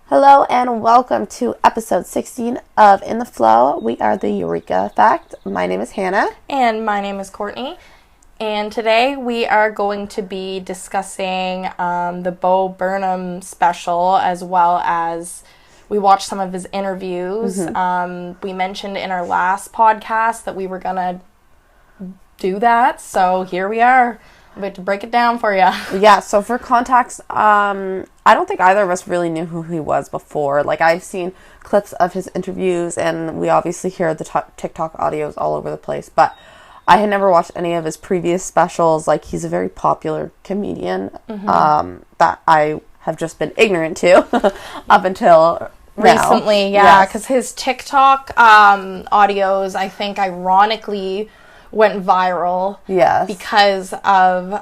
Hello and welcome to episode 16 of In the Flow. We are the Eureka Effect. My name is Hannah. And my name is Courtney. And today we are going to be discussing the Bo Burnham special, as well as we watched some of his interviews. We mentioned in our last podcast that we were going to do that. So here we are. I'm about to break it down for you. Yeah, so for context, I don't think either of us really knew who he was before. Like, I've seen clips of his interviews, and we obviously hear the TikTok audios all over the place, but I had never watched any of his previous specials. Like, he's a very popular comedian that I have just been ignorant to up until recently. Yeah, because his TikTok audios, I think, ironically went viral. Yes. Because of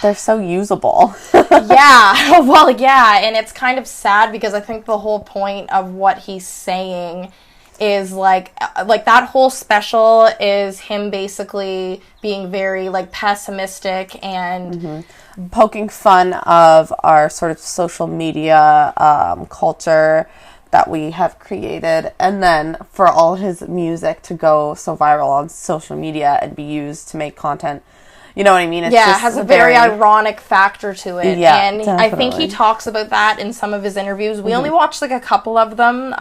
they're so usable. yeah. Well, yeah, and it's kind of sad because I think the whole point of what he's saying is like that whole special is him basically being very like pessimistic and poking fun of our sort of social media culture that we have created, and then for all his music to go so viral on social media and be used to make content. You know what I mean? It's it has a very ironic factor to it. Yeah, and definitely. I think he talks about that in some of his interviews. We only watched like a couple of them.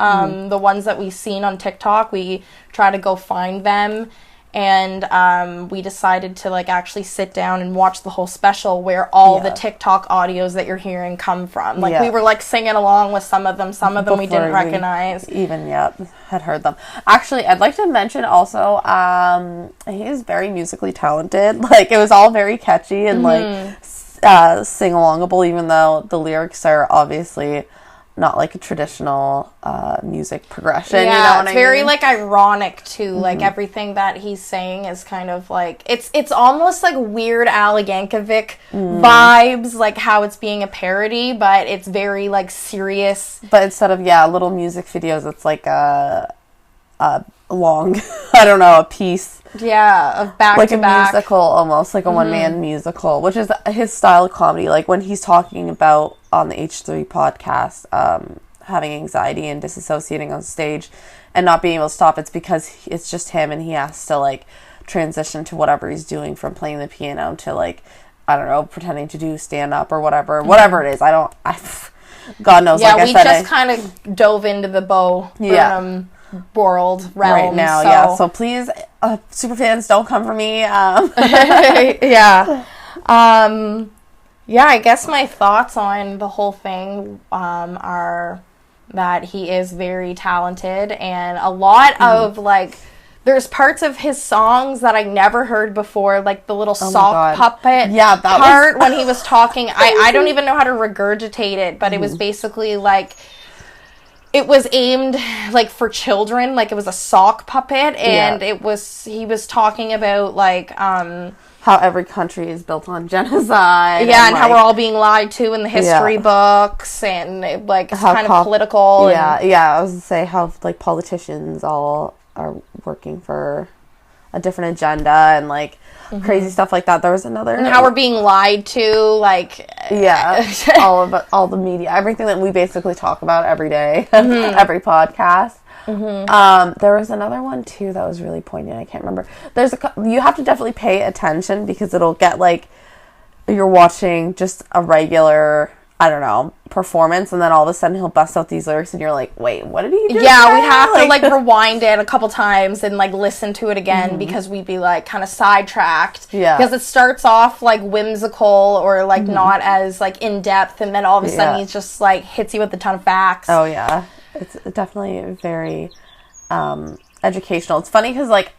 The ones that we've seen on TikTok, we try to go find them. And we decided to like actually sit down and watch the whole special where all the TikTok audios that you're hearing come from. Like we were like singing along with some of them Before we didn't recognize. Even had heard them. Actually, I'd like to mention also, he is very musically talented. Like, it was all very catchy and like sing-alongable, even though the lyrics are obviously not like a traditional music progression. Yeah, you know what it's I very mean? like ironic too. Like everything that he's saying is kind of like it's almost like Weird Al Yankovic vibes, like how it's being a parody, but it's very like serious. But instead of little music videos, it's like a long, I don't know, a piece. Yeah, of back like to a back. musical, almost like a one-man musical, which is his style of comedy. Like when he's talking about on the H3 podcast having anxiety and disassociating on stage and not being able to stop, it's because it's just him and he has to like transition to whatever he's doing, from playing the piano to like, I don't know, pretending to do stand-up or whatever it is. God knows. Yeah, like we just kind of dove into the Bo Burnham world realm right now. So please, super fans, don't come for me. Yeah. I guess my thoughts on the whole thing are that he is very talented, and a lot of like there's parts of his songs that I never heard before, like the little sock puppet part when he was talking. I don't even know how to regurgitate it, but it was basically like it was aimed like for children, like it was a sock puppet, and he was talking about like how every country is built on genocide. Yeah, and how we're all being lied to in the history books, and like it's kind of political. I was gonna say how like politicians all are working for a different agenda and like crazy stuff like that. There was another, and how we're being lied to, like all the media, everything that we basically talk about every day, every podcast. There was another one too that was really poignant. I can't remember. You have to definitely pay attention because it'll get like you're watching just a regular, I don't know, performance, and then all of a sudden he'll bust out these lyrics and you're like, wait, what did he do? Yeah, we'd have to like rewind it a couple times and like listen to it again because we'd be like kind of sidetracked. Yeah. Because it starts off like whimsical or like not as like in depth, and then all of a sudden he's just like hits you with a ton of facts. Oh yeah. It's definitely very educational. It's funny because, like,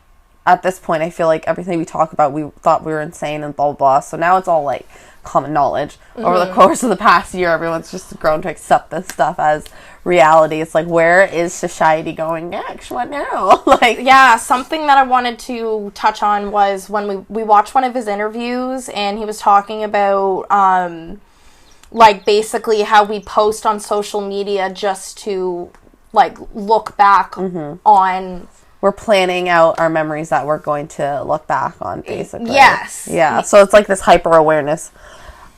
at this point, I feel like everything we talk about, we thought we were insane and blah, blah, blah. So now it's all, like, common knowledge. Over the course of the past year, everyone's just grown to accept this stuff as reality. It's like, where is society going next? What now? Like, yeah, something that I wanted to touch on was when we watched one of his interviews, and he was talking about like basically how we post on social media just to like look back on. We're planning out our memories that we're going to look back on, basically. Yes. Yeah. So it's like this hyper awareness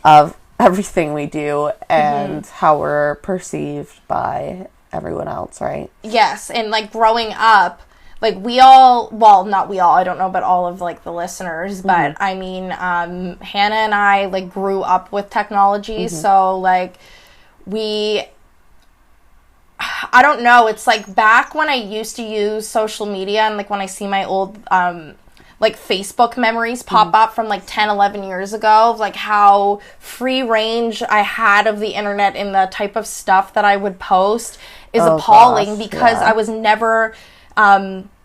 of everything we do and how we're perceived by everyone else, right? Yes, and like growing up, like we all, well, not we all, I don't know about all of like the listeners, but I mean, Hannah and I like grew up with technology, so like I don't know, it's like back when I used to use social media and like when I see my old like Facebook memories pop up from like 10, 11 years ago of like how free range I had of the internet and the type of stuff that I would post is appalling because I was never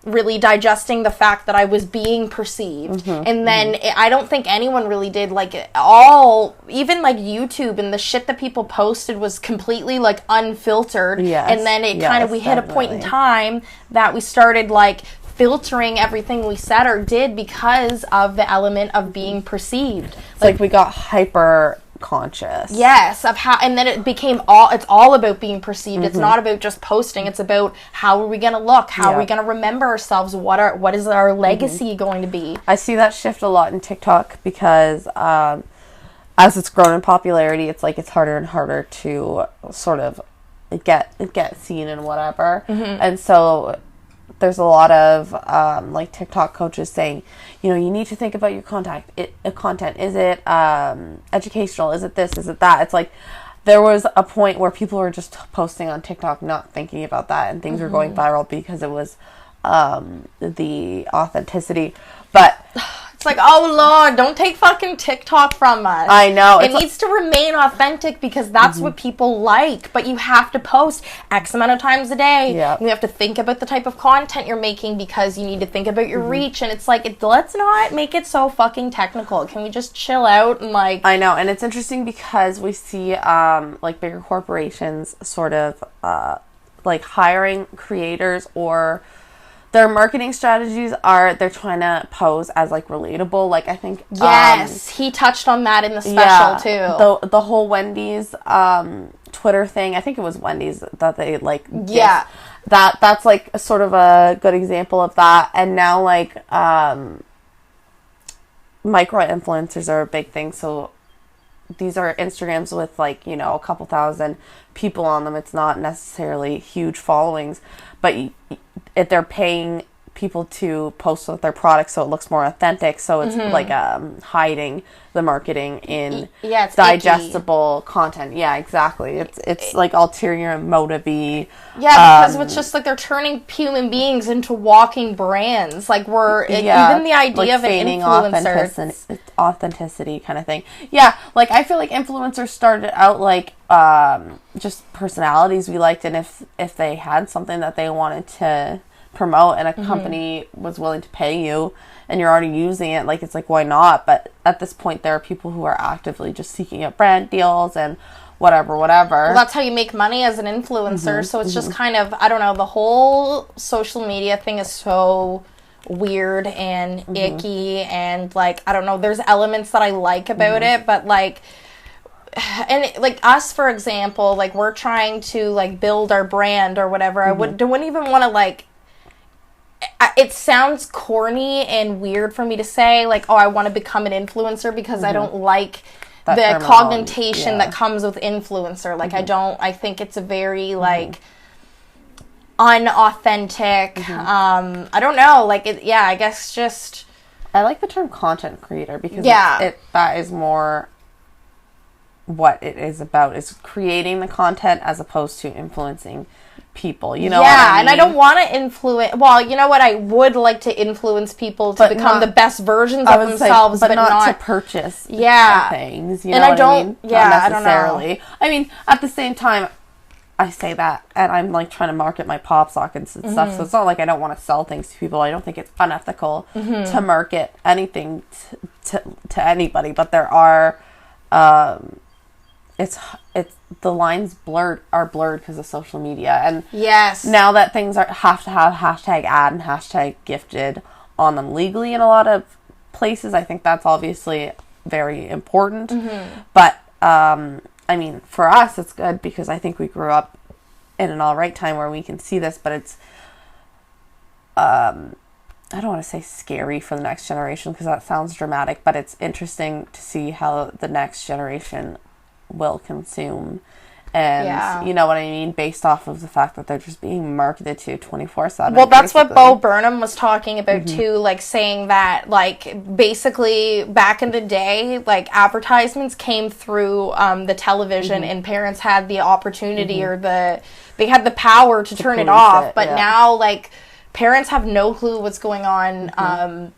really digesting the fact that I was being perceived. And then I don't think anyone really did, like even like YouTube and the shit that people posted was completely like unfiltered. And then it kind of, we hit a point in time that we started like filtering everything we said or did because of the element of being perceived. It's like we got hyper conscious. Yes, of how, and then it became it's all about being perceived. It's not about just posting. It's about how are we going to look? How are we going to remember ourselves? What is our legacy going to be? I see that shift a lot in TikTok because as it's grown in popularity, it's like it's harder and harder to sort of get seen and whatever. And so there's a lot of like TikTok coaches saying, you know, you need to think about your content. Is it educational? Is it this? Is it that? It's like there was a point where people were just posting on TikTok not thinking about that, and things were going viral because it was the authenticity. But it's like, oh Lord, don't take fucking TikTok from us. I know. It needs to remain authentic because that's what people like. But you have to post X amount of times a day. You have to think about the type of content you're making because you need to think about your reach. And it's like, let's not make it so fucking technical. Can we just chill out and like... I know. And it's interesting because we see like bigger corporations sort of like hiring creators, or their marketing strategies are they're trying to pose as like relatable. Like I think he touched on that in the special too. The whole Wendy's Twitter thing. I think it was Wendy's that they like that's like a sort of a good example of that. And now like micro influencers are a big thing. So these are Instagrams with like, you know, a couple thousand people on them. It's not necessarily huge followings, but if they're paying people to post with their products so it looks more authentic, so it's like hiding the marketing in it's digestible content. Yeah, exactly. It's like ulterior motive-y. Yeah, because it's just like they're turning human beings into walking brands. Like even the idea like of an influencer, authenticity kind of thing. Yeah, like I feel like influencers started out like just personalities we liked, and if they had something that they wanted to promote and a company was willing to pay you and you're already using it, like it's like, why not? But at this point there are people who are actively just seeking out brand deals and whatever. Well, that's how you make money as an influencer. So it's just kind of, I don't know, the whole social media thing is so weird and icky, and like, I don't know, there's elements that I like about it, but like, and like us, for example, like we're trying to like build our brand or whatever. I wouldn't even want to like, it sounds corny and weird for me to say like, oh, I want to become an influencer, because I don't like the connotation that comes with influencer. Like I think it's a very like unauthentic, I don't know, like I guess just, I like the term content creator because that is more what it is about, is creating the content as opposed to influencing people, you know what I mean? And I don't want to influence, well, you know what, I would like to influence people to become the best versions of themselves, but not to purchase things, you know what I mean? Not necessarily. I mean, at the same time, I say that, and I'm like trying to market my pop sockets and stuff, so it's not like I don't want to sell things to people. I don't think it's unethical to market anything to anybody, but there are it's the lines are blurred because of social media, and now that things have to have hashtag ad and hashtag gifted on them legally in a lot of places, I think that's obviously very important. But I mean, for us it's good because I think we grew up in an all right time where we can see this, but it's I don't want to say scary for the next generation because that sounds dramatic, but it's interesting to see how the next generation will consume. And Yeah. you know what I mean, based off of the fact that they're just being marketed to 24/7. Well, that's what Bo Burnham was talking about too, like saying that, like, basically back in the day, like, advertisements came through the television, and parents had the opportunity or they had the power to turn it off. But now, like, parents have no clue what's going on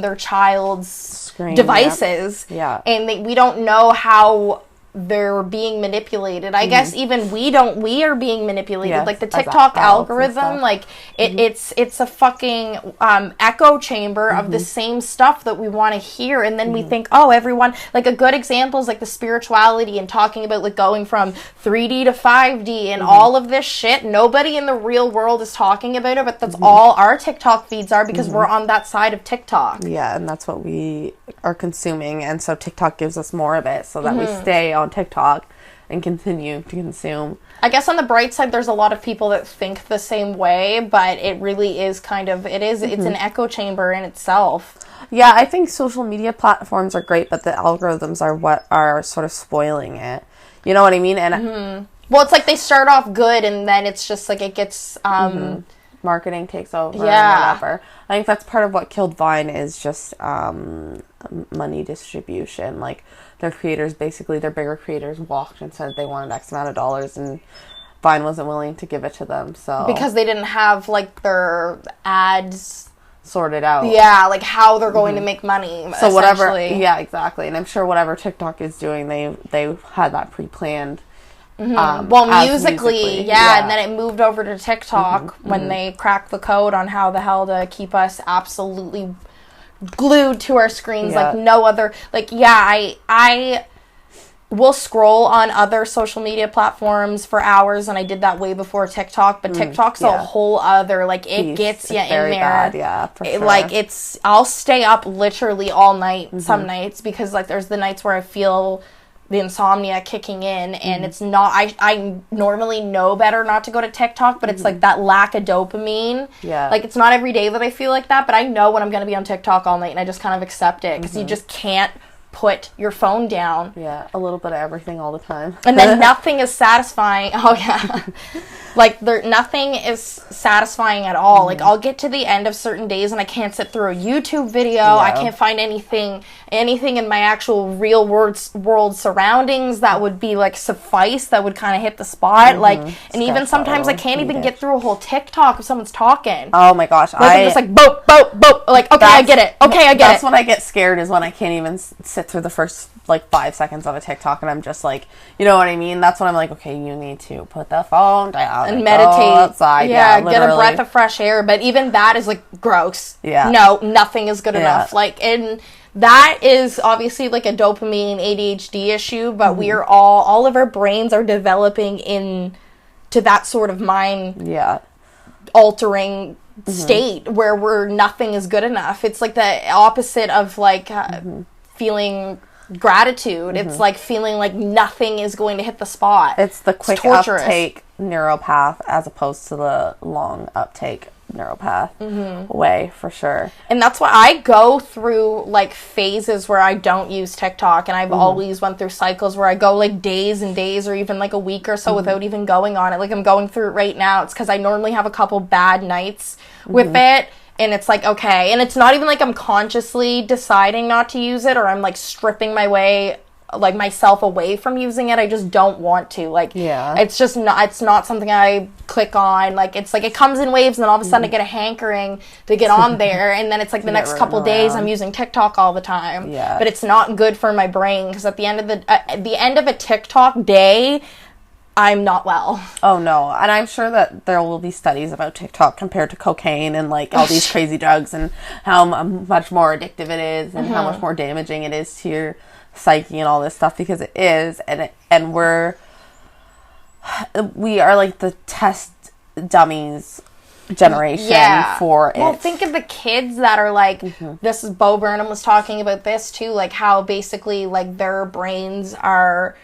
their child's Screen, devices. Yeah. And we don't know how they're being manipulated. I guess even we are being manipulated. Yes, like the as TikTok adults and algorithm, stuff. like it's a fucking echo chamber of the same stuff that we want to hear, and then we think, oh, everyone, like a good example is like the spirituality and talking about like going from 3D to 5D and all of this shit. Nobody in the real world is talking about it, but that's all our TikTok feeds are, because we're on that side of TikTok. Yeah, and that's what we are consuming, and so TikTok gives us more of it so that we stay on TikTok and continue to consume. I guess on the bright side, there's a lot of people that think the same way, but it really is kind of, it's an echo chamber in itself. Yeah, I think social media platforms are great, but the algorithms are what are sort of spoiling it. You know what I mean? And Well, it's like they start off good, and then it's just like it gets marketing takes over Yeah. and whatever. I think that's part of what killed Vine, is just money distribution. Like, their creators, basically their bigger creators, walked and said they wanted X amount of dollars, and Vine wasn't willing to give it to them. So because they didn't have like their ads sorted out. Yeah, like how they're going to make money. So whatever, yeah, exactly. And I'm sure whatever TikTok is doing, they had that pre-planned. Well, Musical.ly, yeah, and then it moved over to TikTok when they cracked the code on how the hell to keep us absolutely glued to our screens like no other. Like, yeah, I will scroll on other social media platforms for hours, and I did that way before TikTok, but TikTok's a whole other, like, it gets you in there. Bad, yeah, for sure. Like, I'll stay up literally all night some nights, because, like, there's the nights where I feel the insomnia kicking in, and it's not, I normally know better not to go to TikTok, but it's like that lack of dopamine. Yeah. Like, it's not every day that I feel like that, but I know when I'm going to be on TikTok all night, and I just kind of accept it, because you just can't put your phone down. Yeah, a little bit of everything all the time. And then nothing is satisfying. Oh, yeah. Like, nothing is satisfying at all. Like, I'll get to the end of certain days and I can't sit through a YouTube video. Yeah. I can't find anything in my actual real world surroundings that would be, like, suffice, that would kind of hit the spot. Like, and even sometimes I can't even get through a whole TikTok if someone's talking. Oh, my gosh. Like, I'm just like, boop, boop, boop. Like, okay, I get it. Okay, I get it. That's when I get scared, is when I can't even sit through the first, like, 5 seconds of a TikTok, and I'm just like, you know what I mean? That's when I'm like, okay, you need to put the phone down and meditate outside. Yeah, get a breath of fresh air. But even that is, like, gross. Yeah. No, nothing is good enough. Like, and that is obviously, like, a dopamine ADHD issue, but we are all of our brains are developing into that sort of mind altering state where nothing is good enough. It's like the opposite of, like, feeling gratitude. It's like feeling like nothing is going to hit the spot. It's the quick uptake neuropath as opposed to the long uptake neuropath way, for sure. And that's why I go through, like, phases where I don't use TikTok, and I've always went through cycles where I go, like, days and days, or even, like, a week or so without even going on it. Like, I'm going through it right now. It's because I normally have a couple bad nights with it. And it's like, okay. And it's not even like I'm consciously deciding not to use it, or I'm, like, stripping myself away from using it. I just don't want to. Like, it's just not, it's not something I click on. Like, it's like it comes in waves, and then all of a sudden I get a hankering to get on there. And then it's like the next couple days I'm using TikTok all the time. Yeah. But it's not good for my brain, because at the end of a TikTok day, I'm not well. Oh, no. And I'm sure that there will be studies about TikTok compared to cocaine and, like, all these crazy drugs, and how much more addictive it is, and how much more damaging it is to your psyche and all this stuff, because it is. And we are, like, the test dummies generation for it. Well, think of the kids that are, like, this is Bo Burnham was talking about this too, like, how basically, like, their brains are,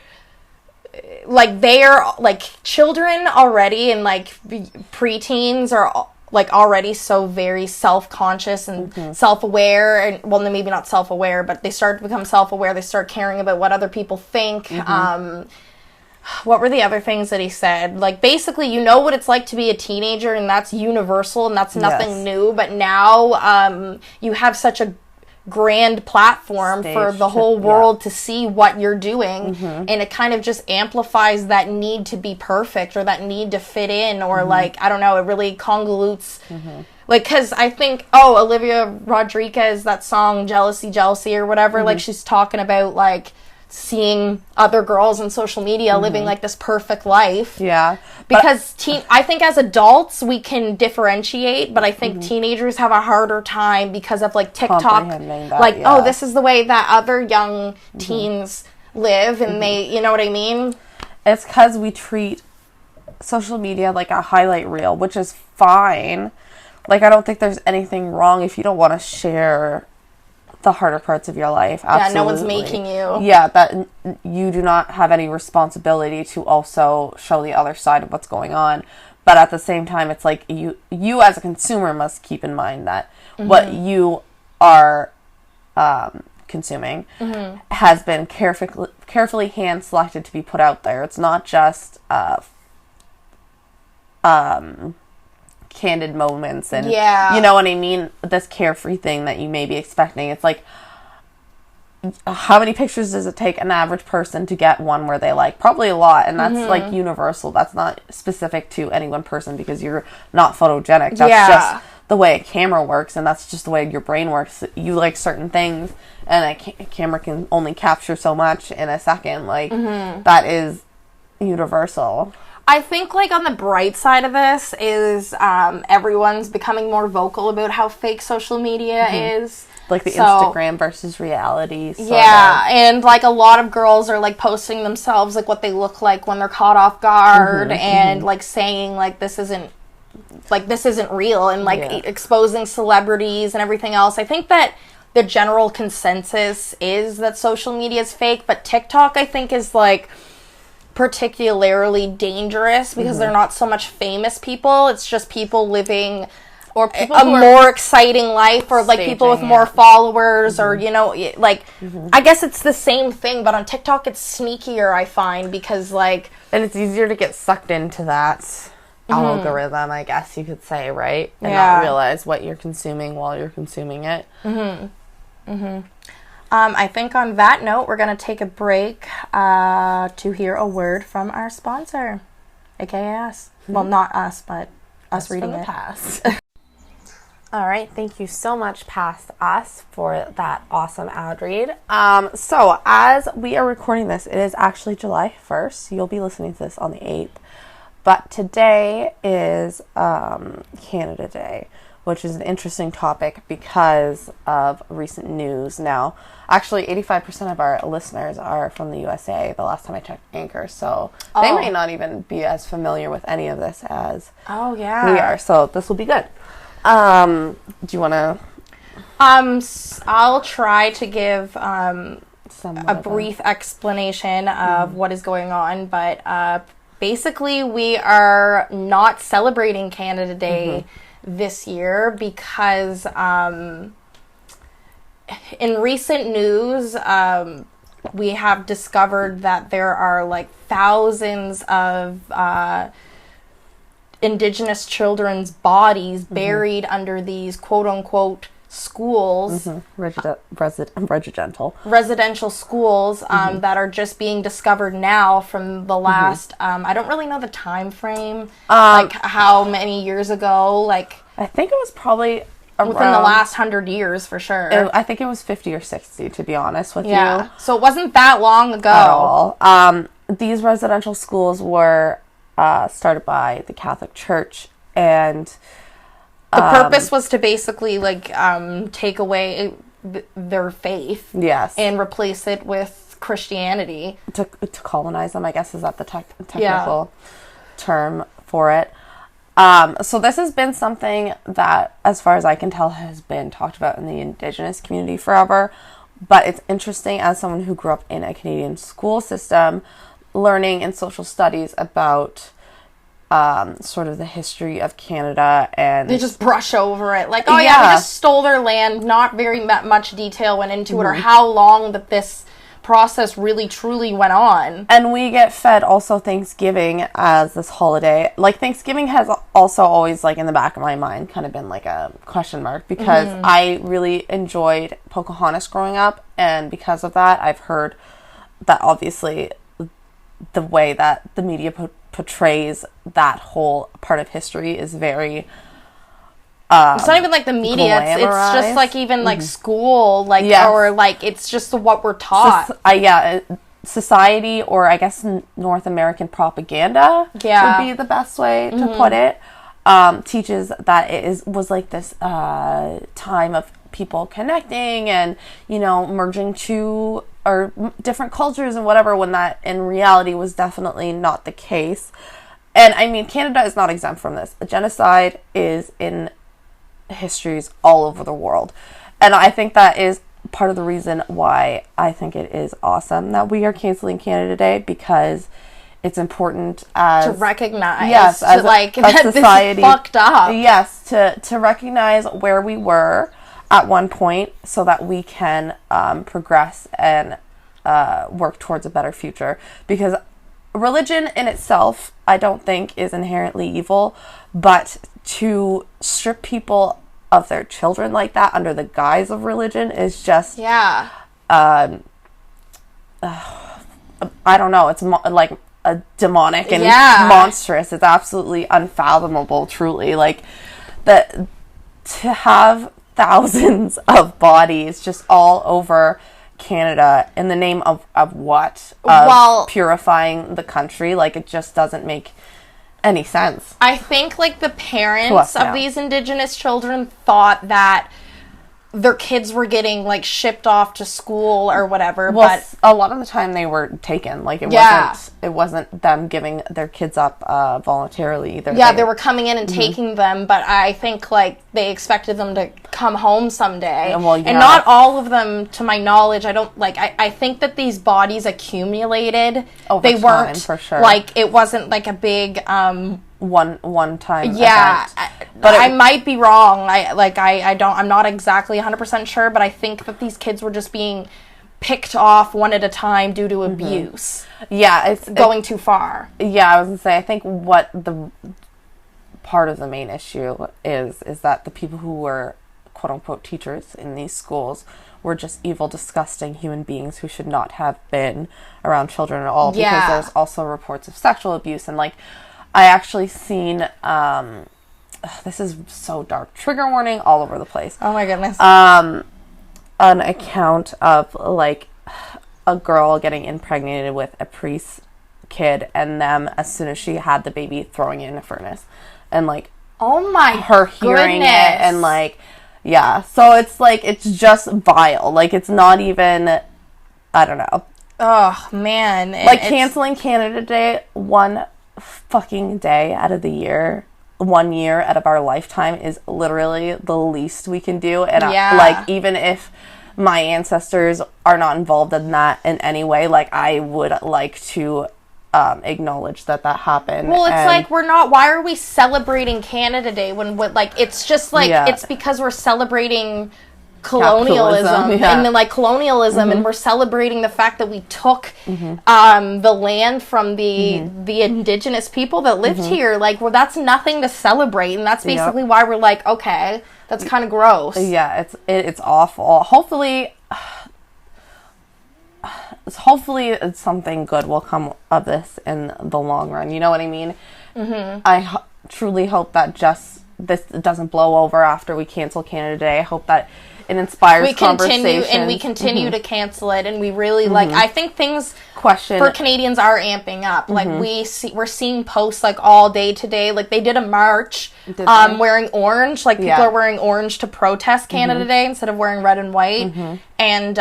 like, they are, like, children already, and, like, preteens are like already so very self-conscious and self-aware, and well, maybe not self-aware, but they start to become self-aware. They start caring about what other people think. What were the other things that he said? Like, basically, you know what it's like to be a teenager, and that's universal, and that's nothing new. But now you have such a grand platform for the whole world to see what you're doing, and it kind of just amplifies that need to be perfect, or that need to fit in, or like, I don't know, it really convolutes. Like, because I think, Olivia Rodriguez, that song, Jealousy, Jealousy, or whatever, like, she's talking about, like, seeing other girls on social media living like this perfect life. Yeah. Because I think as adults we can differentiate, but I think teenagers have a harder time because of like TikTok. That, this is the way that other young teens live, and they, you know what I mean? It's because we treat social media like a highlight reel, which is fine. Like, I don't think there's anything wrong if you don't want to share the harder parts of your life. Absolutely. Yeah, no one's making you. Yeah, that you do not have any responsibility to also show the other side of what's going on. But at the same time, it's like you as a consumer must keep in mind that what you are consuming has been carefully hand selected to be put out there. It's not just candid moments and you know what I mean, this carefree thing that you may be expecting. It's like, how many pictures does it take an average person to get one where they like? Probably a lot, and that's like universal. That's not specific to any one person because you're not photogenic. That's just the way a camera works, and that's just the way your brain works. You like certain things, and a camera can only capture so much in a second. Like, that is universal. I think, like, on the bright side of this is everyone's becoming more vocal about how fake social media is. Like the Instagram versus reality. And, like, a lot of girls are, like, posting themselves, like, what they look like when they're caught off guard, and, like, saying, like, this isn't real, and, like, exposing celebrities and everything else. I think that the general consensus is that social media is fake, but TikTok, I think, is, like, particularly dangerous because they're not so much famous people. It's just people living or people a more exciting life, or like people with more followers, or, you know, like, I guess it's the same thing, but on TikTok it's sneakier, I find, because, like, and it's easier to get sucked into that algorithm, I guess you could say, right? And not realize what you're consuming while you're consuming it. I think on that note, we're going to take a break to hear a word from our sponsor, aka us. Well, not us, but us reading it. Past. All right, thank you so much, Past Us, for that awesome ad read. So as we are recording this, it is actually July 1st. You'll be listening to this on the 8th. But today is Canada Day, which is an interesting topic because of recent news. Now, actually, 85% of our listeners are from the USA, the last time I checked Anchor, so they may not even be as familiar with any of this as we are, so this will be good. Do you want to... I'll try to give a brief explanation of what is going on, but basically we are not celebrating Canada Day this year because in recent news we have discovered that there are like thousands of Indigenous children's bodies buried under these quote-unquote schools, residential schools that are just being discovered now from the last I don't really know the time frame, like how many years ago, like I think it was probably within the last 100 years for sure. I think it was 50 or 60, to be honest with you. So it wasn't that long ago at all. These residential schools were started by the Catholic Church, and the purpose was to basically like take away their faith, and replace it with Christianity. To colonize them, I guess, is that the technical term for it. So this has been something that, as far as I can tell, has been talked about in the Indigenous community forever. But it's interesting, as someone who grew up in a Canadian school system, learning in social studies about sort of the history of Canada, and they just brush over it. Like, oh yeah, they just stole their land. Not very much detail went into it, or how long that this process really truly went on. And we get fed also Thanksgiving as this holiday. Like, Thanksgiving has also always, like, in the back of my mind kind of been like a question mark, because I really enjoyed Pocahontas growing up, and because of that I've heard that obviously the way that the media portrays that whole part of history is very it's not even like the media, it's just like even like school, like or like it's just what we're taught. Society, or I guess North American propaganda would be the best way to put it. Teaches that it was like this time of people connecting and, you know, merging to or different cultures and whatever, when that in reality was definitely not the case. And I mean, Canada is not exempt from this. Genocide is in histories all over the world, and I think that is part of the reason why I think it is awesome that we are canceling Canada Day, because it's important to recognize as like a that society, this is fucked up. Yes, to recognize where we were at one point, so that we can progress and work towards a better future. Because religion in itself, I don't think, is inherently evil, but to strip people of their children like that under the guise of religion is just I don't know, it's like a demonic and monstrous. It's absolutely unfathomable, truly. Like, that to have thousands of bodies just all over Canada in the name of what? Purifying the country. Like, it just doesn't make any sense. I think, like, the parents of these Indigenous children thought that their kids were getting, like, shipped off to school or whatever, but a lot of the time they were taken. Like, it wasn't them giving their kids up voluntarily either. They were coming in and taking them, but I think, like, they expected them to come home someday. And not all of them, to my knowledge. I don't, like, I think that these bodies accumulated. They weren't, for sure. Like, it wasn't, like, a big, one time event. But I might be wrong. I'm not exactly 100% sure, but I think that these kids were just being picked off one at a time due to abuse. Yeah, it's going too far. Yeah, I was gonna say, I think what the part of the main issue is that the people who were quote unquote teachers in these schools were just evil, disgusting human beings who should not have been around children at all, because there's also reports of sexual abuse. And, like, I actually seen this is so dark, trigger warning all over the place. Oh my goodness. An account of, like, a girl getting impregnated with a priest's kid, and them, as soon as she had the baby, throwing it in a furnace, and, like, oh my her hearing it, and, like, so it's like, it's just vile. Like, it's not even, I don't know. Oh man. Like, canceling Canada Day one fucking day out of the year, 1 year out of our lifetime, is literally the least we can do. And like, even if my ancestors are not involved in that in any way, like, I would like to acknowledge that happened. Well, it's like, why are we celebrating Canada Day when like, it's just like, it's because we're celebrating colonialism and then, like, colonialism, and we're celebrating the fact that we took the land from the Indigenous people that lived here. Like, well, that's nothing to celebrate, and that's basically why we're like, okay, that's kind of gross. It's awful. Hopefully something good will come of this in the long run, you know what I mean? I truly hope that just this doesn't blow over after we cancel Canada Day. I hope that it inspires conversation. We continue to cancel it, and we really like, I think things for Canadians are amping up. Like, we're seeing posts, like, all day today. Like, they did a march wearing orange. Like, people are wearing orange to protest Canada Day instead of wearing red and white. And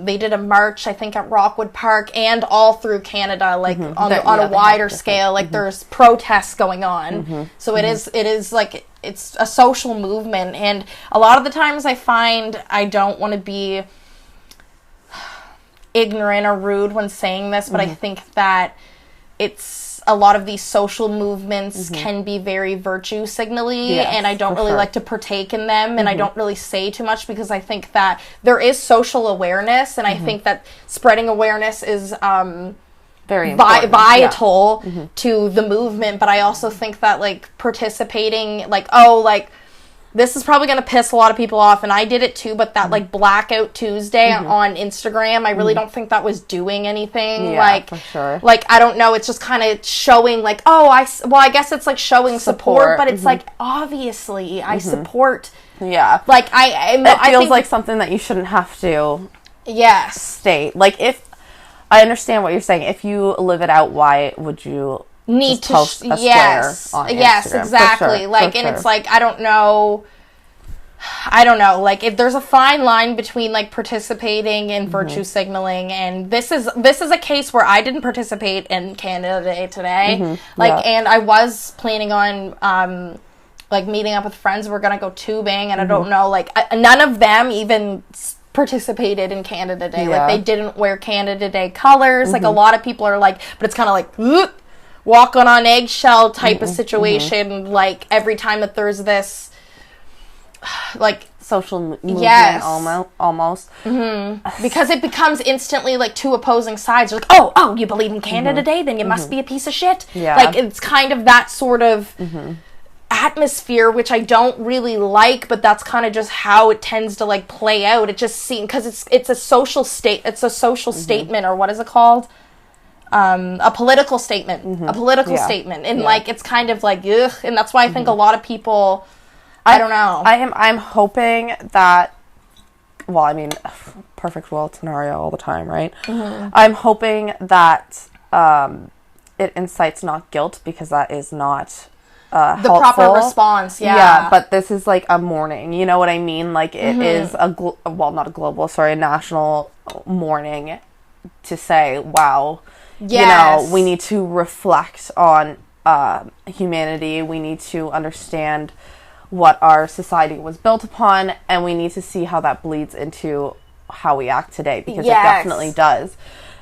they did a march, I think, at Rockwood Park and all through Canada, like, on a wider scale. Like, there's protests going on. So it is like, it's a social movement, and a lot of the times I find I don't want to be ignorant or rude when saying this, but I think that it's a lot of these social movements can be very virtue signally, Yes, and I don't for really sure. like to partake in them, and I don't really say too much because I think that there is social awareness, and I think that spreading awareness is Very important. vital to the movement, but I also think that, like, participating, like, oh, like, this is probably going to piss a lot of people off, and I did it too, but that, like, Blackout Tuesday on Instagram, I really don't think that was doing anything. Yeah, like, for sure. Like, I don't know, it's just kind of showing, like, oh, I guess it's, like, showing support, but it's, like, obviously, I support, Yeah. like, It I feels think, like something that you shouldn't have to yes. state. Like, if I understand what you're saying, if you live it out, why would you Need just to post a yes, square on yes, Instagram? For exactly. sure, Like, for and sure. it's like, I don't know. Like, if there's a fine line between, like, participating in virtue signaling, and this is a case where I didn't participate in Canada Day today. Like, Yeah. and I was planning on like, meeting up with friends. We're gonna go tubing, and I don't know, like, none of them even participated in Canada Day. Yeah. Like, they didn't wear Canada Day colors. Like, a lot of people are like, but it's kind of like, walking on eggshell type of situation, like, every time that there's this, like, social movement Yes. almost. because it becomes instantly, like, two opposing sides. You're like, oh, you believe in Canada Day? Then you must be a piece of shit. Yeah. Like, it's kind of that sort of atmosphere, which I don't really like, but that's kind of just how it tends to, like, play out. It just seems, because it's a social statement, or what is it called? A political statement. A political Yeah. statement. And, Yeah. like, it's kind of like, ugh. And that's why I think a lot of people, I don't know. I'm hoping that, well, I mean, perfect world scenario all the time, right? I'm hoping that it incites not guilt, because that is not the helpful. proper response, yeah. But this is like a mourning, you know what I mean? Like, it is not a global, sorry, a national mourning, to say, wow, Yes. you know, we need to reflect on humanity. We need to understand what our society was built upon, and we need to see how that bleeds into how we act today, because Yes. it definitely does.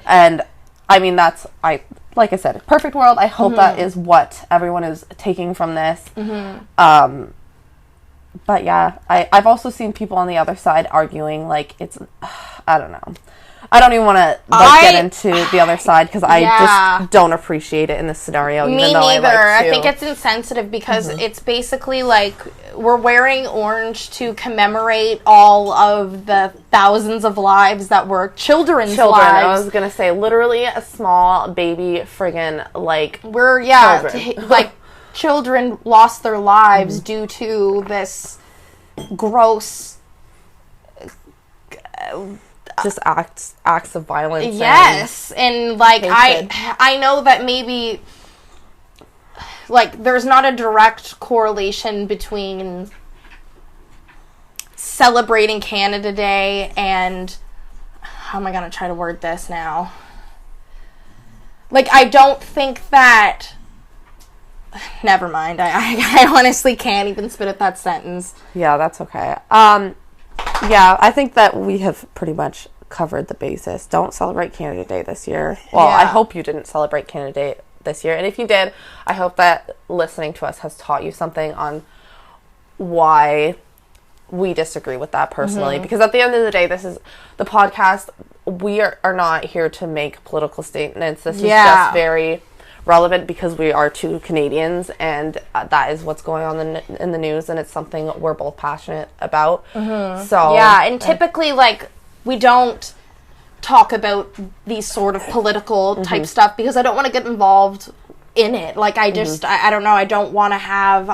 And I mean, like I said, perfect world. I hope that is what everyone is taking from this. But yeah, I've also seen people on the other side arguing, like, it's, I don't know. I don't even want to get into the other side, because I just don't appreciate it in this scenario. Me even though neither. I think it's insensitive, because it's basically like we're wearing orange to commemorate all of the thousands of lives that were children's children. I lives. was gonna say, literally a small baby friggin' like We're children. like, children lost their lives due to this gross. just acts of violence. Yes, and like hatred. I know that maybe, like, there's not a direct correlation between celebrating Canada Day and, how am I gonna try to word this now? Like, I don't think that, never mind, I honestly can't even spit at that sentence. Yeah, that's okay. Yeah, I think that we have pretty much covered the basis. Don't celebrate Canada Day this year. Well, I Yeah. hope you didn't celebrate Canada Day this year. And if you did, I hope that listening to us has taught you something on why we disagree with that personally. Because at the end of the day, this is the podcast. We are not here to make political statements. This is just very relevant because we are two Canadians, and that is what's going on in the news, and it's something we're both passionate about. So Yeah, and typically, like, we don't talk about these sort of political type stuff because I don't want to get involved in it. Like, I just, I don't know, I don't want to have,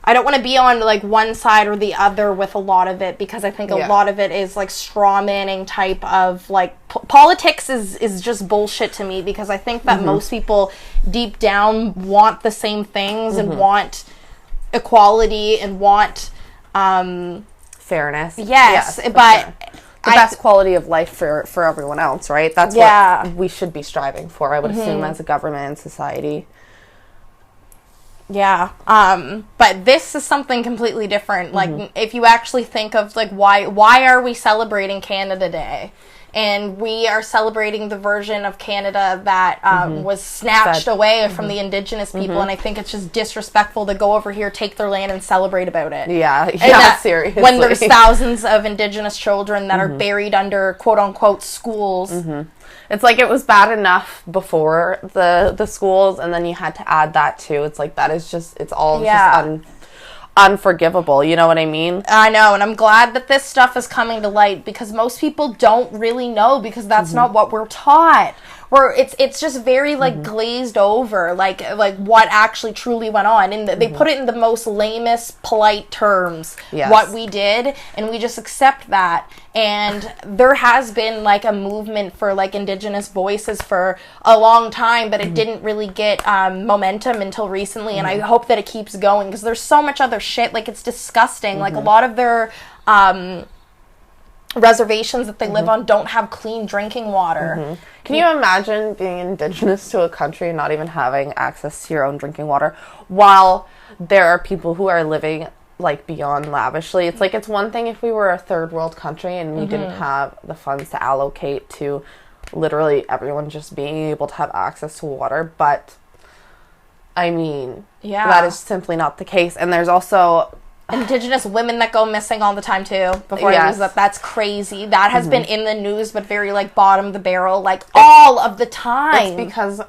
I don't want to be on, like, one side or the other with a lot of it, because I think a lot of it is, like, straw manning type of, like, politics is just bullshit to me, because I think that most people deep down want the same things and want equality and want, fairness. yes, for but sure. The best quality of life for everyone else, right? That's what we should be striving for, I would assume, as a government and society. Yeah. But this is something completely different. Like, if you actually think of, like, why are we celebrating Canada Day? and we are celebrating the version of Canada that was snatched away from the Indigenous people, and I think it's just disrespectful to go over here, take their land, and celebrate about it. Seriously. When there's thousands of Indigenous children that are buried under quote-unquote schools. It's like it was bad enough before the schools, and then you had to add that too. It's like that is just, it's all just unforgivable, you know what I mean? I know, and I'm glad that this stuff is coming to light, because most people don't really know, because that's not what we're taught. It's just very like glazed over, like what actually truly went on, and they put it in the most lamest, polite terms. What we did, and we just accept that. And there has been like a movement for like Indigenous voices for a long time, but it didn't really get momentum until recently. And I hope that it keeps going, because there's so much other shit. Like, it's disgusting. Like, a lot of their reservations that they live on don't have clean drinking water. Can you imagine being Indigenous to a country and not even having access to your own drinking water, while there are people who are living like beyond lavishly? It's like, it's one thing if we were a third world country and we didn't have the funds to allocate to literally everyone just being able to have access to water, but I mean, that is simply not the case. And there's also Indigenous women that go missing all the time too. Before I lose that, that's crazy. That has been in the news, but very like bottom of the barrel, like all of the time. It's because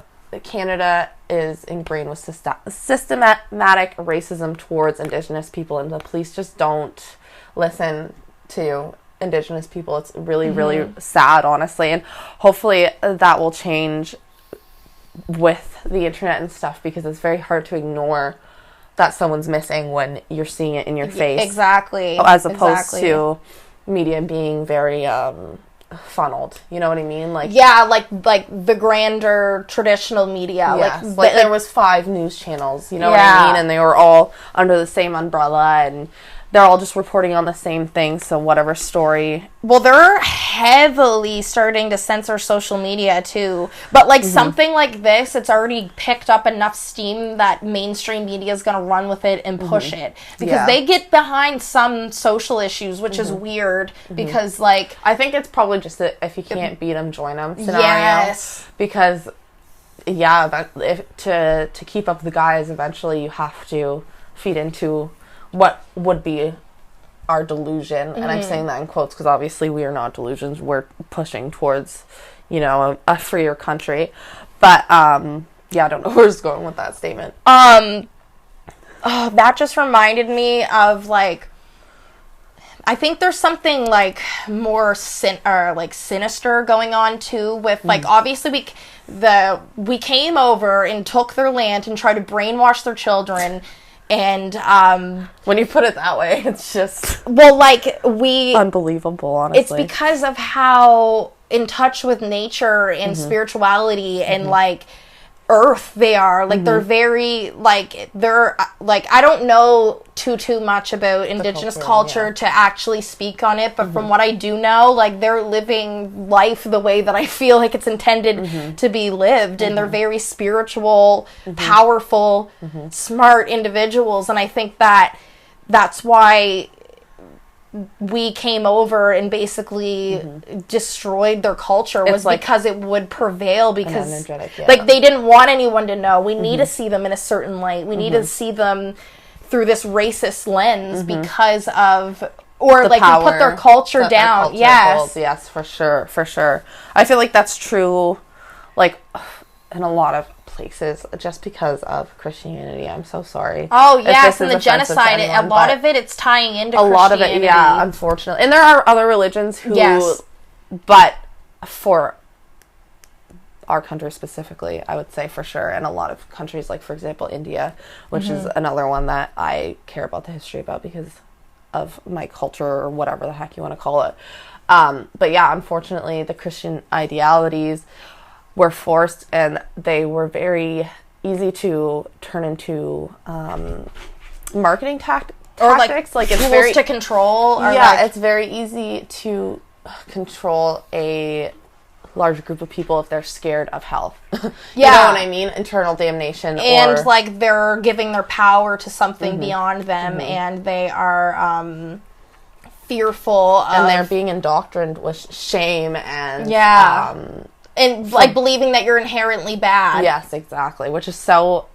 Canada is ingrained with systematic racism towards Indigenous people, and the police just don't listen to Indigenous people. It's really, really sad, honestly, and hopefully that will change with the internet and stuff, because it's very hard to ignore that someone's missing when you're seeing it in your face. Exactly. As opposed to media being very funneled. You know what I mean? Like, yeah, like the grander traditional media. Yes. Like there was 5 news channels, you know what I mean? And they were all under the same umbrella, and they're all just reporting on the same thing, so whatever story. Well, they're heavily starting to censor social media, too. But, like, something like this, it's already picked up enough steam that mainstream media is going to run with it and push it. Because they get behind some social issues, which is weird, because, like... I think it's probably just a if you can't beat them, join them scenario. Yes. Because, to keep up the guys, eventually you have to feed into what would be our delusion, and I'm saying that in quotes because obviously we are not delusions. We're pushing towards, a freer country. But I don't know where it's going with that statement. That just reminded me of like, I think there's something like more sinister going on too with like obviously we came over and took their land and tried to brainwash their children. And when you put it that way, it's just unbelievable, honestly. It's because of how in touch with nature and spirituality and like earth they are. Like they're very I don't know too much about Indigenous culture to actually speak on it, but from what I do know, like they're living life the way that I feel like it's intended to be lived, and they're very spiritual, powerful, smart individuals, and I think that's why we came over and basically destroyed their culture, was because it would prevail, because like they didn't want anyone to know. We need to see them in a certain light. We need to see them through this racist lens because of, or the like we put their culture down. Yes, for sure. I feel like that's true, like in a lot of places, just because of Christianity. I'm so sorry. Oh yes, and the genocide. A lot of it's tying into Christianity. A lot of it, unfortunately. And there are other religions who, but for our country specifically, I would say for sure, and a lot of countries, like for example India, which is another one that I care about the history about because of my culture or whatever the heck you want to call it. But yeah, unfortunately, the Christian ideologies were forced, and they were very easy to turn into marketing tactics. Or like it's very to control. Or it's very easy to control a large group of people if they're scared of hell. You know what I mean? Internal damnation. And like they're giving their power to something beyond them, and they are fearful of, and they're being indoctrined with shame and and like believing that you're inherently bad. Yes, exactly, which is so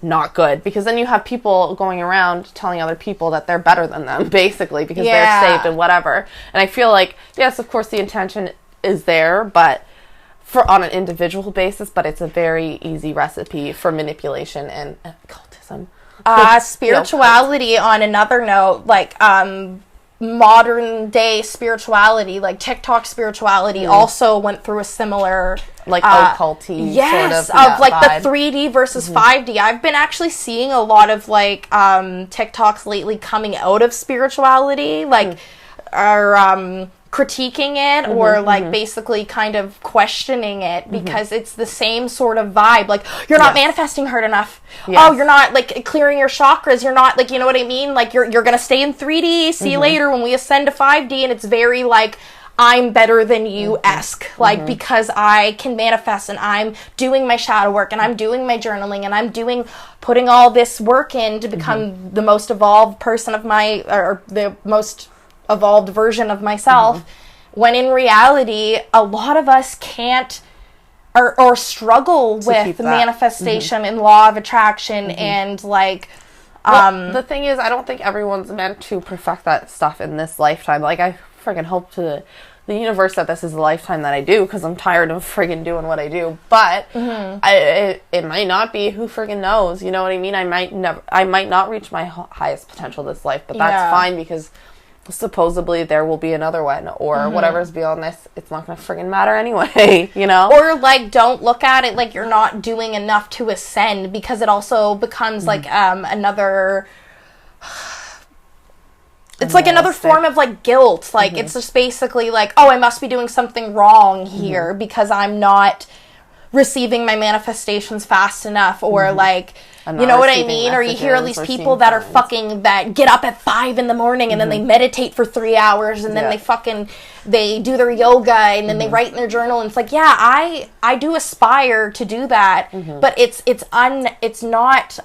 not good, because then you have people going around telling other people that they're better than them, basically, because they're saved and whatever. And I feel like, yes, of course the intention is there, but on an individual basis, but it's a very easy recipe for manipulation and occultism. Spirituality, on another note, like modern day spirituality, like TikTok spirituality, also went through a similar like occulty sort of like vibe. the 3D versus 5D. I've been actually seeing a lot of like TikToks lately coming out of spirituality, like are critiquing it or like basically kind of questioning it, because it's the same sort of vibe, like you're not manifesting hard enough. Oh, you're not like clearing your chakras, you're not like, you know what I mean, like you're gonna stay in 3D, see you later when we ascend to 5D. And it's very like, I'm better than you-esque, like because I can manifest and I'm doing my shadow work and I'm doing my journaling and I'm putting all this work in to become the most evolved person of or the most evolved version of myself, when in reality a lot of us can't or struggle with manifestation and law of attraction and like the thing is, I don't think everyone's meant to perfect that stuff in this lifetime. Like, I friggin' hope to the universe that this is the lifetime that I do, because I'm tired of friggin' doing what I do. But it might not be. Who friggin' knows? You know what I mean? I might not reach my highest potential this life, but that's fine, because supposedly there will be another one, or whatever's beyond this. It's not gonna friggin' matter anyway, you know? Or like, don't look at it like you're not doing enough to ascend, because it also becomes like another, it's like another form of like guilt. Like it's just basically like, oh, I must be doing something wrong here because I'm not receiving my manifestations fast enough, or like, you know what I mean? Or you hear all these people that are that get up at 5 a.m. and then they meditate for 3 hours, and then they do their yoga, and then they write in their journal, and it's like, yeah, I do aspire to do that, but it's not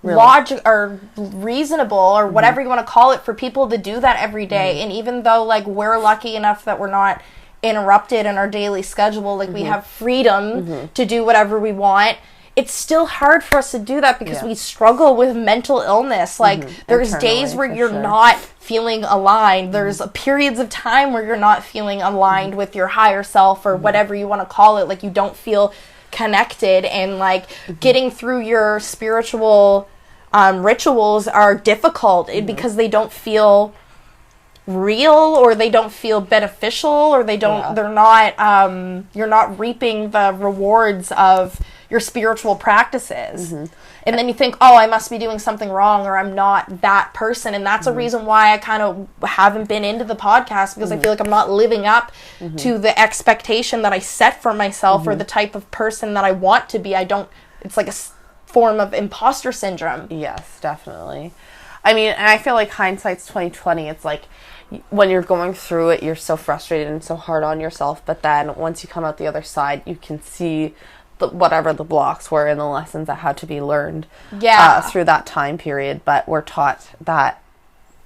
logic or reasonable or whatever you want to call it for people to do that every day. And even though like we're lucky enough that we're not interrupted in our daily schedule, like we have freedom to do whatever we want, it's still hard for us to do that because we struggle with mental illness. Like there's days where you're not feeling aligned. There's periods of time where you're not feeling aligned with your higher self, or whatever you want to call it. Like you don't feel connected, and like getting through your spiritual rituals are difficult because they don't feel real, or they don't feel beneficial, or they're not you're not reaping the rewards of your spiritual practices. And then you think, oh, I must be doing something wrong, or I'm not that person. And that's a reason why I kind of haven't been into the podcast, because I feel like I'm not living up to the expectation that I set for myself, or the type of person that I want to be. It's like a form of imposter syndrome. Yes, definitely. I mean, and I feel like hindsight's 20/20. It's like, when you're going through it, you're so frustrated and so hard on yourself, but then once you come out the other side, you can see whatever the blocks were and the lessons that had to be learned through that time period. But we're taught that,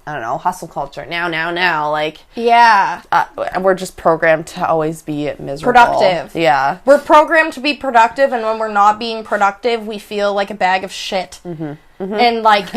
I don't know, hustle culture, now, like, we're just programmed to always be miserable. Productive. Yeah. We're programmed to be productive, and when we're not being productive, we feel like a bag of shit. And like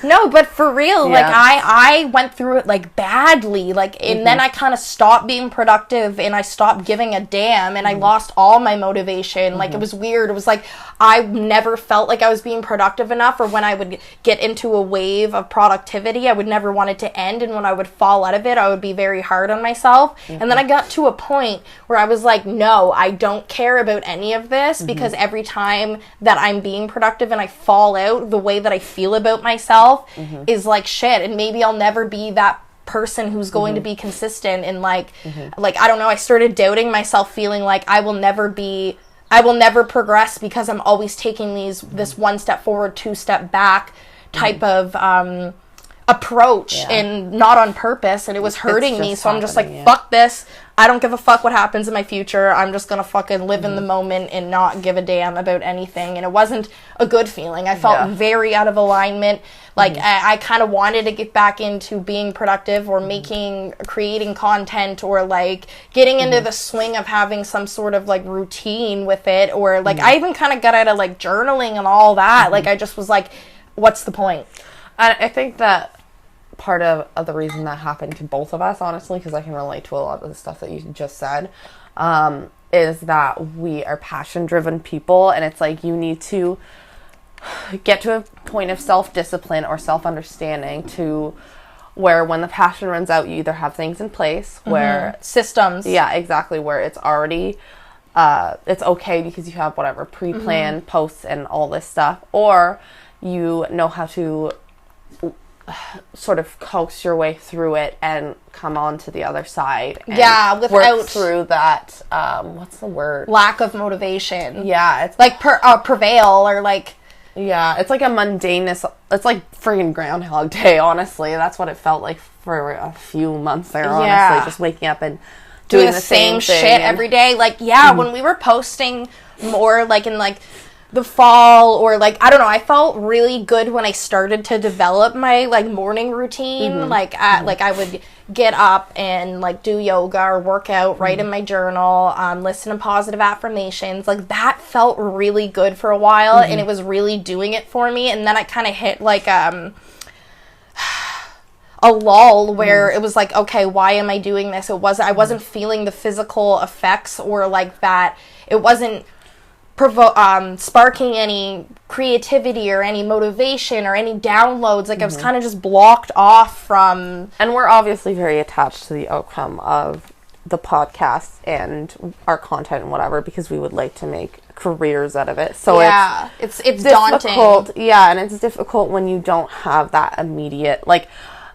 no, but for real, like I went through it like badly, like, and then I kind of stopped being productive, and I stopped giving a damn, and I lost all my motivation. Like, it was weird. It was like I never felt like I was being productive enough, or when I would get into a wave of productivity, I would never want it to end, and when I would fall out of it, I would be very hard on myself. And then I got to a point where I was like, no, I don't care about any of this, because every time that I'm being productive and I fall out, the way that I feel about myself is like shit, and maybe I'll never be that person who's going to be consistent. And like I don't know, I started doubting myself, feeling like I will never progress, because I'm always taking this one step forward, two step back type of approach, and not on purpose, and it was hurting me. So I'm just like, fuck this, I don't give a fuck what happens in my future. I'm just gonna fucking live in the moment and not give a damn about anything. And it wasn't a good feeling. I felt very out of alignment. Like, I kind of wanted to get back into being productive or creating content or, like, getting into the swing of having some sort of, like, routine with it. Or, like, I even kind of got out of, like, journaling and all that. Like, I just was like, what's the point? I think that part of the reason that happened to both of us, honestly, because I can relate to a lot of the stuff that you just said, is that we are passion-driven people. And it's like you need to get to a point of self-discipline or self-understanding to where when the passion runs out, you either have things in place where systems, exactly, where it's already it's okay because you have whatever pre-planned posts and all this stuff, or you know how to sort of coax your way through it and come on to the other side and without work through that what's the word, lack of motivation. It's like prevail, or like it's like a mundaneness. It's like friggin' Groundhog Day, honestly. That's what it felt like for a few months there, honestly. Just waking up and doing the same shit every day. Like, when we were posting more, like, in, like, the fall, or, like, I don't know, I felt really good when I started to develop my, like, morning routine. Like, I would get up and, like, do yoga or work out, write in my journal, listen to positive affirmations. Like, that felt really good for a while, and it was really doing it for me. And then I kind of hit, like, a lull where it was like, okay, why am I doing this? I wasn't feeling the physical effects, or, like, that it wasn't sparking any creativity or any motivation or any downloads. Like, I was kind of just blocked off from... And we're obviously very attached to the outcome of the podcast and our content and whatever, because we would like to make careers out of it. So it's daunting. And it's difficult when you don't have that immediate... Like,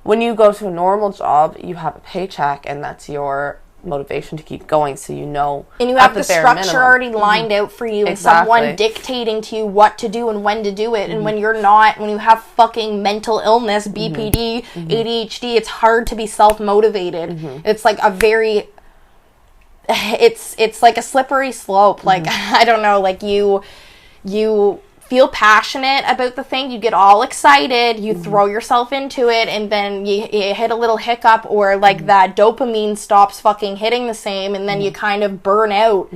when you go to a normal job, you have a paycheck, and that's your motivation to keep going, so you know, and you have the structure already lined out for you, and someone dictating to you what to do and when to do it. And when you have fucking mental illness, BPD, ADHD, it's hard to be self-motivated. It's like a very it's like a slippery slope. Like, I don't know, like, you feel passionate about the thing, you get all excited, you throw yourself into it, and then you hit a little hiccup, or, like, that dopamine stops fucking hitting the same, and then you kind of burn out.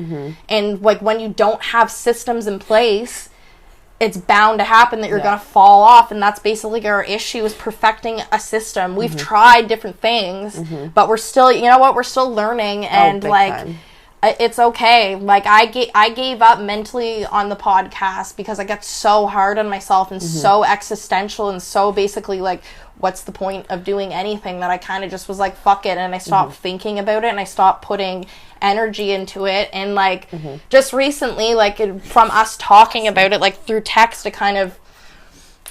And, like, when you don't have systems in place, it's bound to happen that you're gonna fall off. And that's basically our issue, is perfecting a system. We've tried different things, but we're still, we're still learning. And, like, time. It's okay. Like, I gave up mentally on the podcast because I got so hard on myself and so existential and so basically, like, what's the point of doing anything, that I kind of just was like, fuck it. And I stopped thinking about it, and I stopped putting energy into it. And, like, just recently, like, from us talking about it, like, through text, it kind of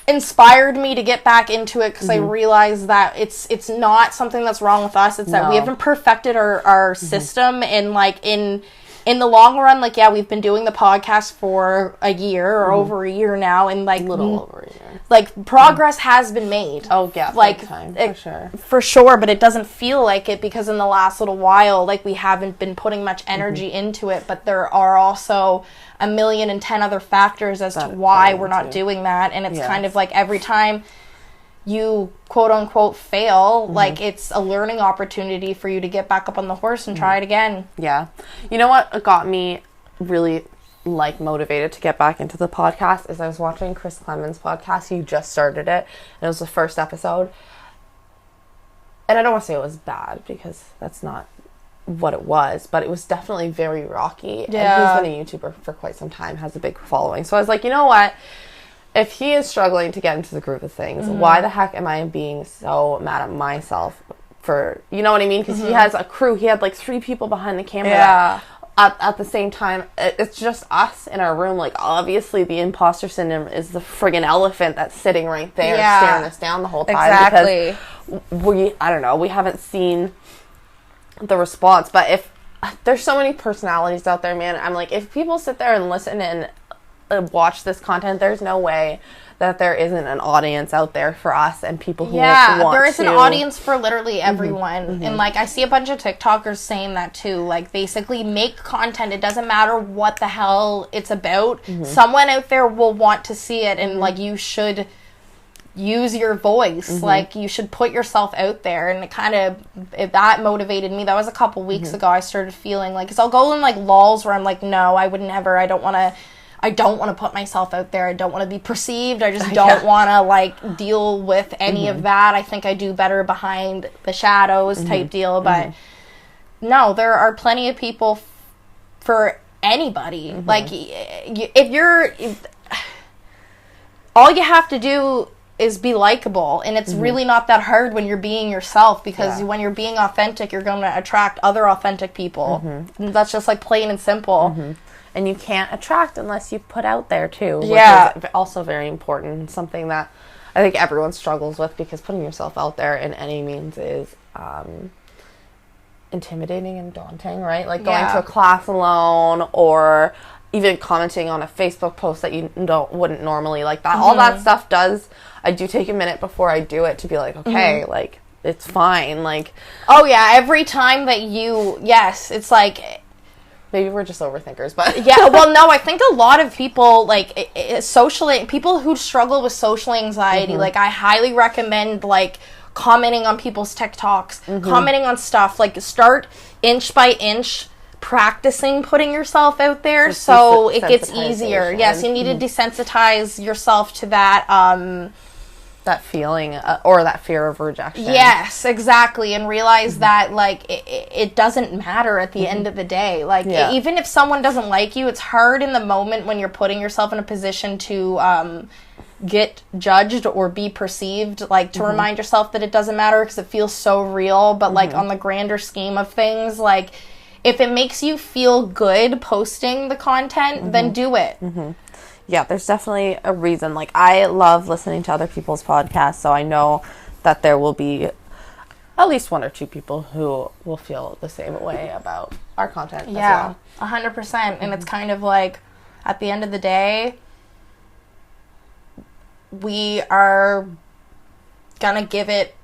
inspired me to get back into it, because I realized that it's not something that's wrong with us. It's that we haven't perfected our system, and, like, in the long run, like, we've been doing the podcast for a year or over a year now, and, like, a little over a year. Like, progress has been made. Oh yeah, like, time, for sure, but it doesn't feel like it, because in the last little while, like, we haven't been putting much energy into it. But there are also 1,010 other factors as to why we're not doing that. And it's kind of like, every time you quote unquote fail, like, it's a learning opportunity for you to get back up on the horse and try it again. Yeah. You know what got me really, like, motivated to get back into the podcast is I was watching Chris Clemens' podcast. He just started it, and it was the first episode. And I don't want to say it was bad, because that's not what it was, but it was definitely very rocky. Yeah. And he's been a YouTuber for quite some time, has a big following. So I was like, you know what? If he is struggling to get into the groove of things, why the heck am I being so mad at myself for, you know what I mean? Because he has a crew. He had, like, 3 people behind the camera at the same time. It's just us in our room. Like, obviously the imposter syndrome is the friggin' elephant that's sitting right there staring us down the whole time. Exactly. Because I don't know, we haven't seen the response. But if there's so many personalities out there, man, I'm like, if people sit there and listen and watch this content, there's no way that there isn't an audience out there for us and people who yeah, want there is to. an audience for literally everyone. And like I see a bunch of TikTokers saying that too. Like basically make content. It doesn't matter what the hell it's about. Someone out there will want to see it, and like you should use your voice. Like you should put yourself out there, and that motivated me. That was a couple weeks ago. I started feeling like, 'cause I'll go in like lulls where I'm like, no, I would never. I don't want to put myself out there. I don't want to be perceived. I just don't want to like deal with any of that. I think I do better behind the shadows type deal. But no, there are plenty of people for anybody. Like all you have to do is be likable, and it's really not that hard when you're being yourself, because when you're being authentic, you're going to attract other authentic people. And that's just like plain and simple. And you can't attract unless you put out there too, which is also very important. Something that I think everyone struggles with, because putting yourself out there in any means is intimidating and daunting, right? Like going to a class alone, or even commenting on a Facebook post that you wouldn't normally, like that. All that stuff I do take a minute before I do it to be like, okay, like it's fine. Like, oh yeah, every time that it's like, maybe we're just overthinkers, but yeah, well, no, I think a lot of people, like, people who struggle with social anxiety, like, I highly recommend, like, commenting on people's TikToks, commenting on stuff, like, start inch by inch practicing putting yourself out there, just so it gets easier. Yes, you need to desensitize yourself to that, that feeling or that fear of rejection. Yes, exactly. And realize that, like, it doesn't matter at the end of the day. Like, even if someone doesn't like you, it's hard in the moment when you're putting yourself in a position to get judged or be perceived, like, to remind yourself that it doesn't matter, because it feels so real. But like on the grander scheme of things, like, if it makes you feel good posting the content, then do it. Yeah, there's definitely a reason. Like, I love listening to other people's podcasts, so I know that there will be at least one or two people who will feel the same way about our content as well. 100%. And it's kind of like, at the end of the day, we are gonna give it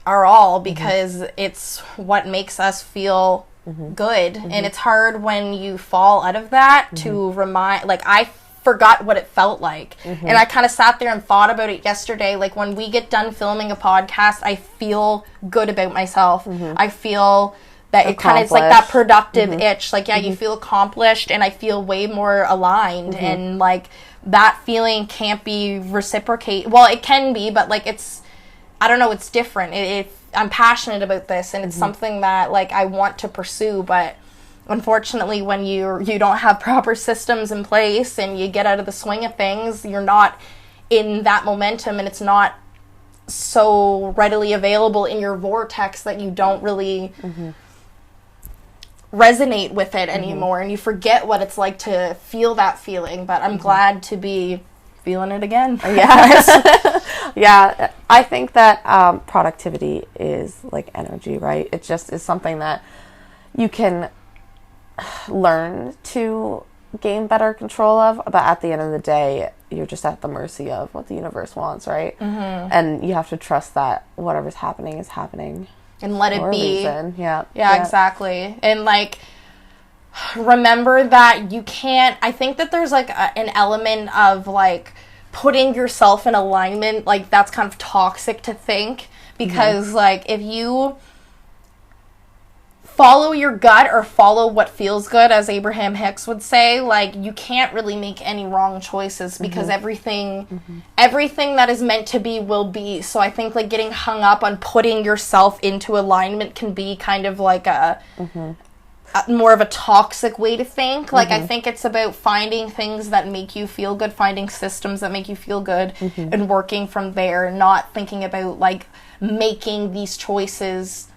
our all, because it's what makes us feel good. And it's hard when you fall out of that to remind, like, I forgot what it felt like. And I kind of sat there and thought about it yesterday. Like, when we get done filming a podcast, I feel good about myself. I feel that it kind of is like that productive itch. Like, you feel accomplished, and I feel way more aligned. And like, that feeling can't be reciprocated. Well, it can be, but like, I don't know, it's different. I'm passionate about this, and it's something that, like, I want to pursue, but unfortunately, when you don't have proper systems in place and you get out of the swing of things, you're not in that momentum, and it's not so readily available in your vortex that you don't really resonate with it anymore, and you forget what it's like to feel that feeling. But I'm glad to be feeling it again. Yeah, I think that productivity is like energy, right? It just is something that you can learn to gain better control of, but at the end of the day, you're just at the mercy of what the universe wants, right? And you have to trust that whatever's happening is happening, and let it be. Yeah, exactly. And like, remember that you can't, I think that there's like an element of like putting yourself in alignment, like that's kind of toxic to think, because like, if you follow your gut or follow what feels good, as Abraham Hicks would say, like, you can't really make any wrong choices, because everything that is meant to be will be. So I think like getting hung up on putting yourself into alignment can be kind of like a more of a toxic way to think. Like, I think it's about finding things that make you feel good, finding systems that make you feel good, and working from there, and not thinking about like making these choices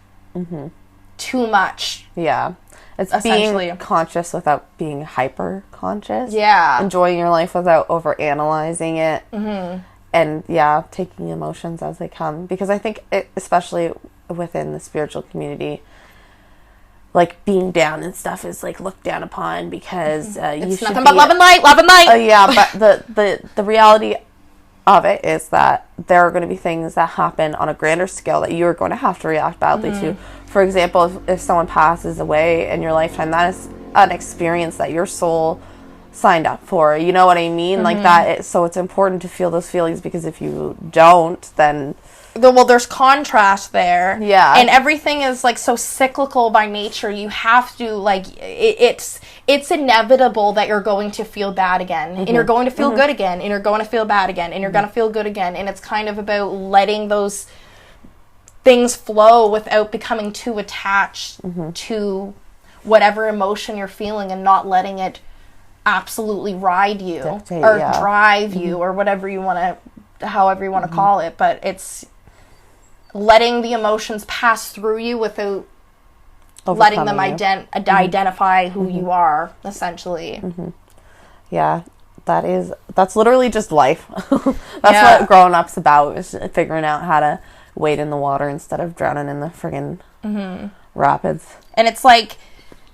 too much. Yeah. It's being conscious without being hyper conscious. Yeah. Enjoying your life without over analyzing it. And taking emotions as they come. Because I think especially within the spiritual community, like being down and stuff is like looked down upon because you It's should nothing but be, love and light. yeah, but the reality of it is that there are going to be things that happen on a grander scale that you're going to have to react badly to. For example, if someone passes away in your lifetime, that is an experience that your soul signed up for. You know what I mean? Like that. So it's important to feel those feelings, because if you don't, then Well, there's contrast there. Yeah. And everything is like so cyclical by nature. You have to like it's inevitable that you're going to feel bad again, and you're going to feel good again, and you're going to feel bad again, and you're going to feel good again. And it's kind of about letting those things flow without becoming too attached to whatever emotion you're feeling, and not letting it absolutely ride you Dictate, or yeah. drive you or whatever you want to, however you want to call it. But it's letting the emotions pass through you without letting them Overcoming identify who you are, essentially. yeah, that's literally just life. That's Yeah. what growing up's about, is figuring out how to wade in the water instead of drowning in the friggin' rapids. And it's like,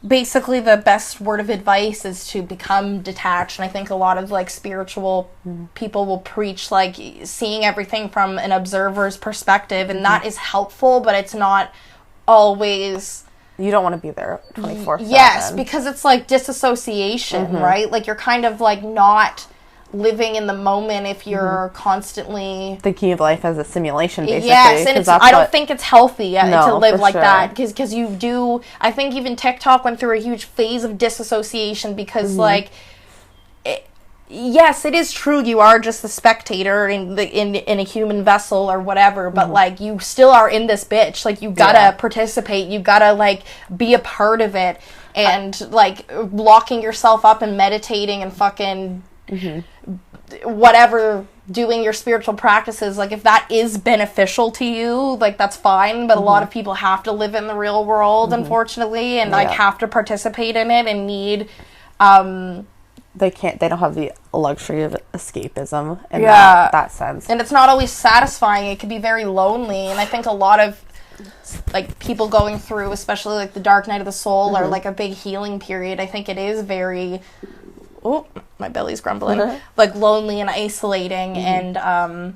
basically the best word of advice is to become detached. And I think a lot of like spiritual people will preach like seeing everything from an observer's perspective, and that is helpful, but it's not always. You don't want to be there 24/7. Yes, because it's like disassociation, right? Like you're kind of like not living in the moment if you're constantly thinking of life as a simulation, basically. Yes, and I don't think it's healthy to No, live for like sure. that, because you do. I think even TikTok went through a huge phase of disassociation because, like, yes, it is true you are just the spectator in a human vessel or whatever, but like you still are in this bitch. Like you gotta participate, you gotta like be a part of it, and like locking yourself up and meditating and fucking. Whatever, doing your spiritual practices, like if that is beneficial to you, like that's fine, but a lot of people have to live in the real world, unfortunately, and like have to participate in it and need they don't have the luxury of escapism in that sense. and it's not always satisfying. It can be very lonely, and I think a lot of like people going through, especially like the dark night of the soul or like a big healing period, I think it is very my belly's grumbling, like lonely and isolating, and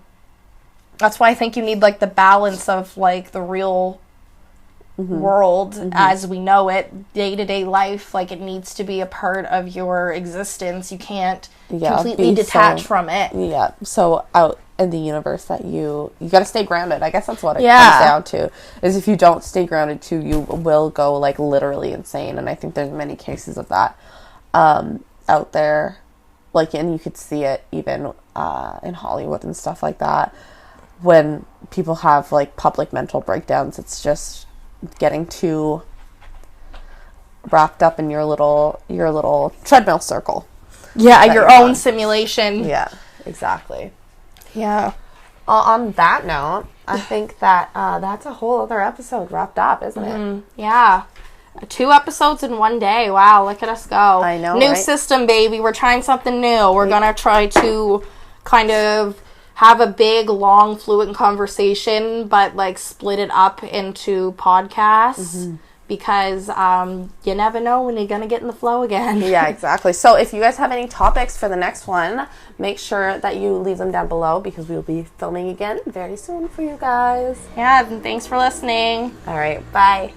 that's why I think you need like the balance of like the real world as we know it, day-to-day life. Like it needs to be a part of your existence. You can't completely detach from it. Yeah, so out in the universe that you got to stay grounded. I guess that's what it comes down to, is if you don't stay grounded too, you will go like literally insane. And I think there's many cases of that out there, like, and you could see it even in Hollywood and stuff like that, when people have like public mental breakdowns. It's just getting too wrapped up in your little treadmill circle. Yeah, your own simulation. Yeah, exactly. Yeah. On that note, I think that that's a whole other episode wrapped up, isn't it? Yeah. 2 episodes in one day. Wow, look at us go. I know, New right? system, baby. We're trying something new. We're going to try to kind of have a big, long, fluent conversation, but like split it up into podcasts, because you never know when you're going to get in the flow again. Yeah, exactly. So if you guys have any topics for the next one, make sure that you leave them down below, because we'll be filming again very soon for you guys. Yeah, and thanks for listening. All right, bye.